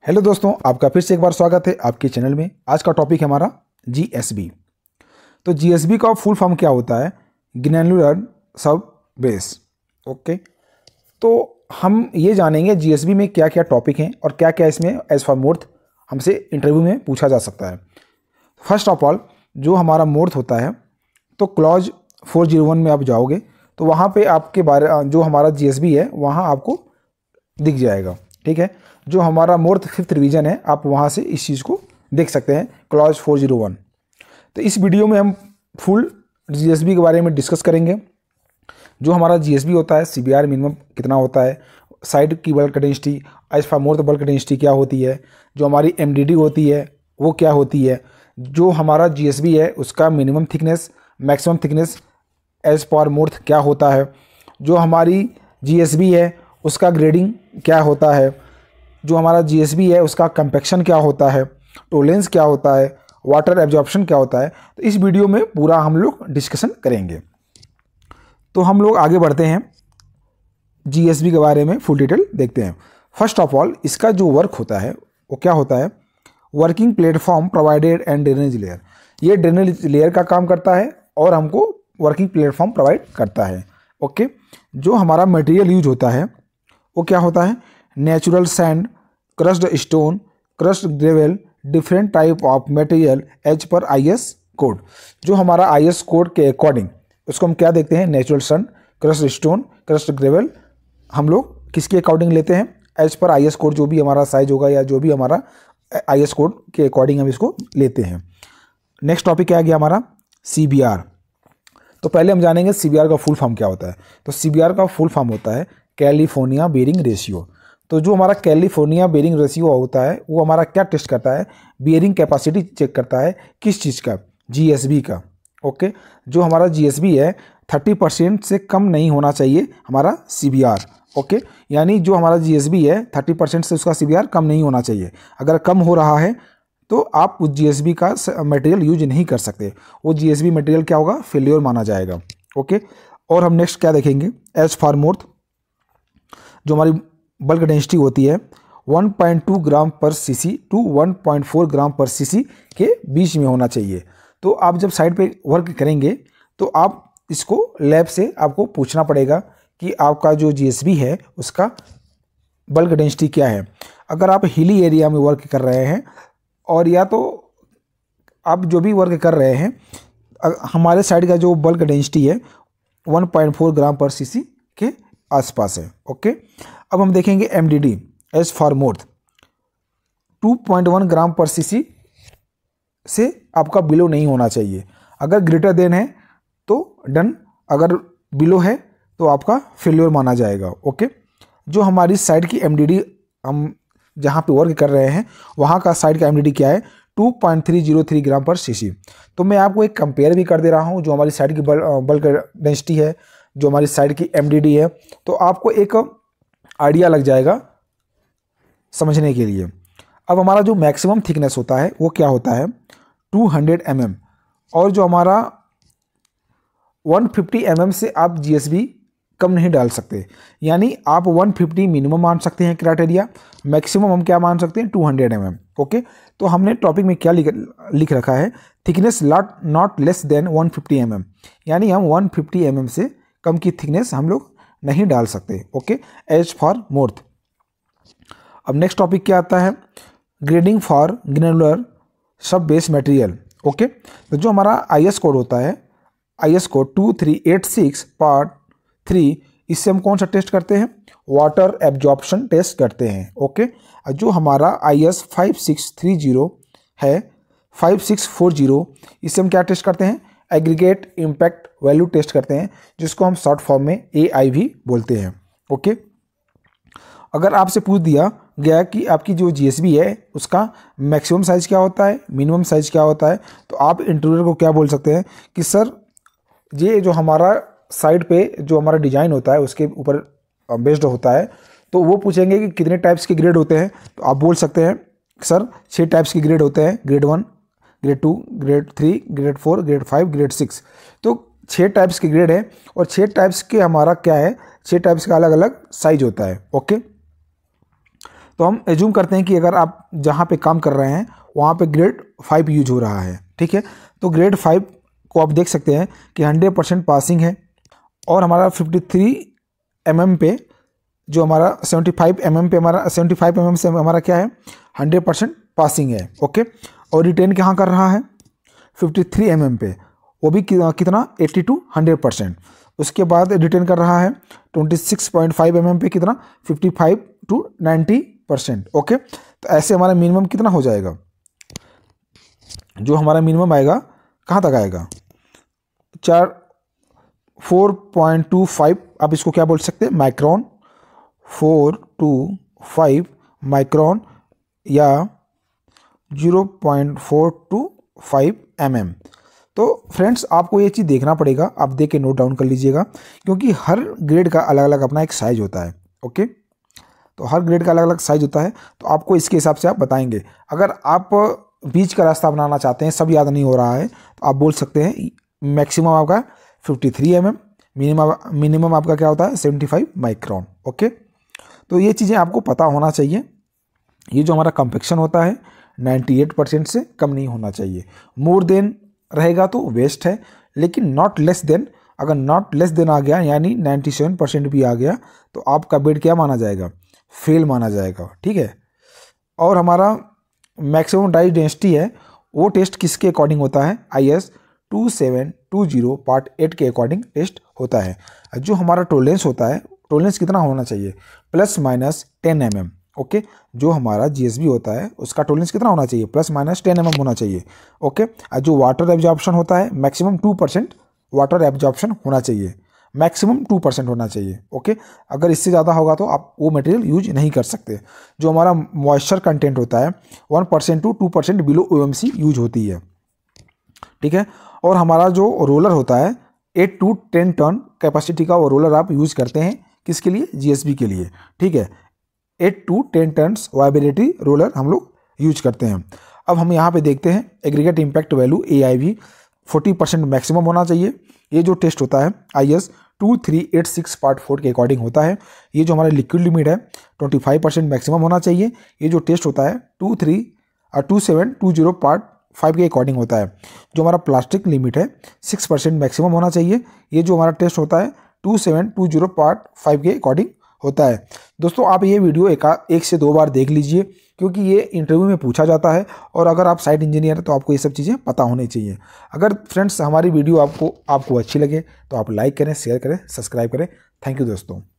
Hello दोस्तों, आपका फिर से एक बार स्वागत है आपके चैनल में। आज का टॉपिक है हमारा जीएसबी। तो जीएसबी का फुल फॉर्म क्या होता है? ग्रैन्युलर सब बेस। ओके, तो हम ये जानेंगे जीएसबी में क्या क्या टॉपिक हैं और क्या क्या इसमें एज फॉर मोर्थ हमसे इंटरव्यू में पूछा जा सकता है। फर्स्ट ऑफ ऑल, जो हमारा मोर्थ होता है, तो क्लॉज 401 में आप जाओगे तो वहाँ पे आपके बारे जो हमारा जीएसबी है वहाँ आपको दिख जाएगा। ठीक है, जो हमारा मोर्थ 5th रिवीजन है, आप वहाँ से इस चीज़ को देख सकते हैं, क्लॉज 401। तो इस वीडियो में हम फुल जीएसबी के बारे में डिस्कस करेंगे। जो हमारा जीएसबी होता है, सीबीआर मिनिमम कितना होता है, साइड की bulk density, as for MoRTH bulk density क्या होती है, जो हमारी एमडीडी होती है वो क्या होती है, जो हमारा जीएसबी है उसका minimum thickness maximum thickness as per MoRTH क्या होता है, जो हमारी जीएसबी है उसका ग्रेडिंग क्या होता है, जो हमारा जीएसबी है उसका कंपैक्शन क्या होता है, टोलेंस क्या होता है, वाटर एब्जॉर्प्शन क्या होता है। तो इस वीडियो में पूरा हम लोग डिस्कशन करेंगे। तो हम लोग आगे बढ़ते हैं, जीएसबी के बारे में फुल डिटेल देखते हैं। फर्स्ट ऑफ ऑल, इसका जो वर्क होता है वो क्या होता है? Working platform provided and drainage layer. ये ड्रेनेज लेयर का काम करता है और हमको वर्किंग प्लेटफॉर्म प्रोवाइड करता है। ओके, जो हमारा मटेरियल यूज होता है वो क्या होता है? Natural sand, crushed stone, crushed gravel, different type of material as per IS code. जो हमारा आईएस कोड के अकॉर्डिंग उसको हम क्या देखते हैं? Natural sand, crushed stone, crushed gravel हम लोग किसके अकॉर्डिंग लेते हैं? एज पर आईएस कोड, जो भी हमारा साइज होगा या जो भी हमारा आईएस कोड के अकॉर्डिंग हम इसको लेते हैं। नेक्स्ट टॉपिक क्या आ गया हमारा? सीबीआर। तो पहले हम जानेंगे सीबीआर का फुल फॉर्म क्या होता है। तो सीबीआर का फुल फॉर्म होता है कैलिफोर्निया बेयरिंग रेशियो। तो जो हमारा कैलिफोर्निया बेयरिंग रेशियो होता है वो हमारा क्या टेस्ट करता है? बेयरिंग कैपेसिटी चेक करता है। किस चीज़ का? जीएसबी का। ओके, जो हमारा जीएसबी है 30% से कम नहीं होना चाहिए हमारा सीबीआर। ओके, यानी जो हमारा जीएसबी है 30% से उसका सीबीआर कम नहीं होना चाहिए। अगर कम हो रहा है तो आप उस जीएसबी का मटेरियल यूज नहीं कर सकते। वो जीएसबी मटेरियल क्या होगा? फेल्योर माना जाएगा। ओके, और हम नेक्स्ट क्या देखेंगे? एज फॉर मोर्थ, जो हमारी बल्क डेंसिटी होती है 1.2 ग्राम पर सीसी टू 1.4 ग्राम पर सीसी के बीच में होना चाहिए। तो आप जब साइड पे वर्क करेंगे तो आप इसको लैब से आपको पूछना पड़ेगा कि आपका जो जीएसबी है उसका बल्क डेंसिटी क्या है। अगर आप हिली एरिया में वर्क कर रहे हैं और या तो आप जो भी वर्क कर रहे हैं, हमारे साइड का जो बल्क डेंसिटी है 1.4 ग्राम पर सीसी के आसपास है। ओके, अब हम देखेंगे एमडीडी एज फॉर मोर्थ 2.1 ग्राम पर सीसी से आपका बिलो नहीं होना चाहिए। अगर ग्रेटर देन है तो डन, अगर बिलो है तो आपका फेल्योर माना जाएगा। ओके, जो हमारी साइड की एमडीडी, हम जहाँ पे वर्क कर रहे हैं वहाँ का साइड का एमडीडी क्या है? 2.303 ग्राम पर सीसी। तो मैं आपको एक कंपेयर भी कर दे रहा हूँ, जो हमारी साइड की बल्क डेंसिटी है, जो हमारी साइड की एमडीडी है, तो आपको एक आइडिया लग जाएगा समझने के लिए। अब हमारा जो मैक्सिमम थिकनेस होता है वो क्या होता है? 200 mm। और जो हमारा 150 mm से आप जीएसबी कम नहीं डाल सकते, यानी आप 150 मिनिमम मान सकते हैं क्राइटेरिया, मैक्सिमम हम क्या मान सकते हैं? 200 mm। ओके, तो हमने टॉपिक में क्या लिख रखा है? Thickness not less than 150 mm, यानी हम 150 mm से कम की थिकनेस हम लोग नहीं डाल सकते। Okay, as for MoRTH. अब नेक्स्ट टॉपिक क्या आता है? Grading for granular sub base material. Okay, तो जो हमारा आईएस कोड होता है, आईएस कोड 2386 पार्ट 3, इससे हम कौन सा टेस्ट करते हैं? वाटर एब्जॉर्प्शन टेस्ट करते हैं। ओके, जो हमारा आईएस 5630 है, 5640, इससे हम क्या टेस्ट करते हैं? एग्रीगेट इम्पैक्ट वैल्यू टेस्ट करते हैं, जिसको हम शॉर्ट फॉर्म में एआई भी बोलते हैं। ओके, अगर आपसे पूछ दिया गया कि आपकी जो जीएसबी है उसका मैक्सिमम साइज क्या होता है, मिनिमम साइज क्या होता है, तो आप इंटरव्यूअर को क्या बोल सकते हैं कि सर ये जो हमारा साइड पे जो हमारा डिजाइन होता है उसके ऊपर बेस्ड होता है। तो वो पूछेंगे कि कितने टाइप्स के ग्रेड होते हैं, तो आप बोल सकते हैं सर 6 टाइप्स के ग्रेड होते हैं, grade 1, grade 2, grade 3, grade 4, grade 5, grade 6। तो 6 टाइप्स के ग्रेड है और 6 टाइप्स के हमारा क्या है? 6 टाइप्स का अलग अलग साइज होता है। ओके, तो हम एज्यूम करते हैं कि अगर आप जहाँ पे काम कर रहे हैं वहाँ पे ग्रेड 5 यूज हो रहा है, ठीक है। तो ग्रेड 5 को आप देख सकते हैं कि 100% पासिंग है, और हमारा 53 mm पे जो हमारा 75 mm पे हमारा 75 mm से हमारा क्या है 100% पासिंग है, ओके। और रिटेन कहाँ कर रहा है 53 mm पे, वो भी कितना 80 to 100%। उसके बाद रिटेन कर रहा है 26.5 mm पे कितना 55 to 90%, ओके। तो ऐसे हमारा मिनिमम कितना हो जाएगा, जो हमारा मिनिमम आएगा कहाँ तक आएगा 4.25, आप इसको क्या बोल सकते हैं माइक्रोन, 425 माइक्रोन या 0.425 mm। तो फ्रेंड्स आपको ये चीज़ देखना पड़ेगा, आप देख के नोट डाउन कर लीजिएगा, क्योंकि हर ग्रेड का अलग अलग अपना एक साइज होता है, ओके। तो हर ग्रेड का अलग अलग साइज होता है, तो आपको इसके हिसाब से आप बताएंगे। अगर आप बीच का रास्ता अपनाना चाहते हैं, सब याद नहीं हो रहा है, तो आप बोल सकते हैं मैक्सिमम आपका 53 mm, मिनिमम आपका क्या होता है 75 माइक्रोन, ओके। तो ये चीज़ें आपको पता होना चाहिए। ये जो हमारा कंपेक्शन होता है 98% से कम नहीं होना चाहिए, मोर देन रहेगा तो वेस्ट है, लेकिन नॉट लेस देन, अगर नॉट लेस देन आ गया यानी 97% भी आ गया तो आपका बेड क्या माना जाएगा फेल माना जाएगा, ठीक है। और हमारा मैक्सिमम डाई डेंसिटी है वो टेस्ट किसके अकॉर्डिंग होता है IS 2720 पार्ट 8 के अकॉर्डिंग टेस्ट होता है। जो हमारा टोलेंस होता है, टोलेंस कितना होना चाहिए ±10 mm, ओके। जो हमारा GSB होता है उसका टोलेंस कितना होना चाहिए ±10 mm होना चाहिए, ओके। जो वाटर एब्जॉर्प्शन होता है मैक्सिमम 2% वाटर एब्जॉर्प्शन होना चाहिए, मैक्सिमम 2% होना चाहिए, ओके। अगर इससे ज़्यादा होगा तो आप वो मटेरियल यूज नहीं कर सकते। जो हमारा मॉइस्चर कंटेंट होता है 1% to 2% बिलो OMC यूज होती है, ठीक है। और हमारा जो रोलर होता है 8 to 10 टन कैपेसिटी का वो रोलर आप यूज करते हैं किसके लिए GSB के लिए, ठीक है। 8 to 10 टन्स वाइब्रेटरी रोलर हम लोग यूज करते हैं। अब हम यहाँ पे देखते हैं aggregate impact value AIV 40% maximum होना चाहिए। ये जो टेस्ट होता है IS 2386 पार्ट 4 के अकॉर्डिंग होता है। ये जो हमारा लिक्विड लिमिट है 25% मैक्सिमम होना चाहिए। ये जो टेस्ट होता है 2720 पार्ट 5 के अकॉर्डिंग होता है। जो हमारा प्लास्टिक लिमिट है 6% मैक्सिमम होना चाहिए। ये जो हमारा टेस्ट होता है 2720 पार्ट 5 के अकॉर्डिंग होता है। दोस्तों आप ये वीडियो एक से दो बार देख लीजिए, क्योंकि ये इंटरव्यू में पूछा जाता है, और अगर आप साइट इंजीनियर हैं तो आपको ये सब चीज़ें पता होनी चाहिए। अगर फ्रेंड्स हमारी वीडियो आपको अच्छी लगे तो आप लाइक करें, शेयर करें, सब्सक्राइब करें। थैंक यू दोस्तों।